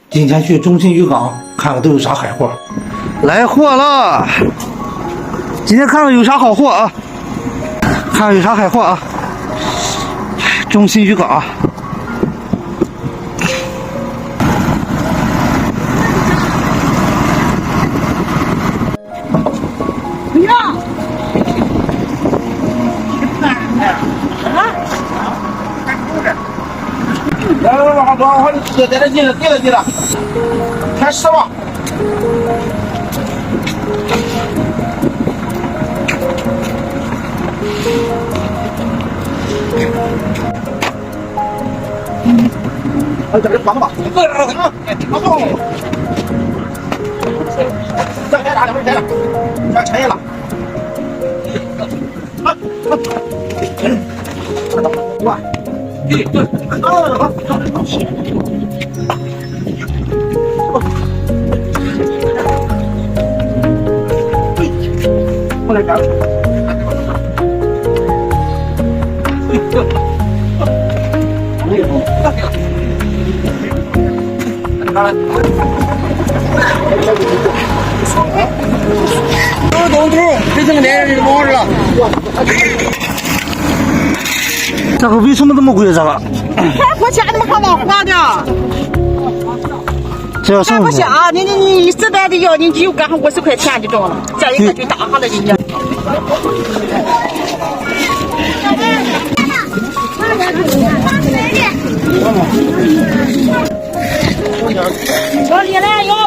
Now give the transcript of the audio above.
今天去中信渔港看看都有啥海货。来货了，今天看看有啥好货啊？看看有啥海货啊？中信渔港。不要。来，往上装，我这在这地了，开始吧。这个绑吧，这开打，这开了，这拆了。哇！过来干！这怎么的？往这了？这个为什么这么贵？这个开火钱怎么还往花的？这要开不下，你实在的要，你就干上50块钱就中了，这一个就打上了人家。往里来哟。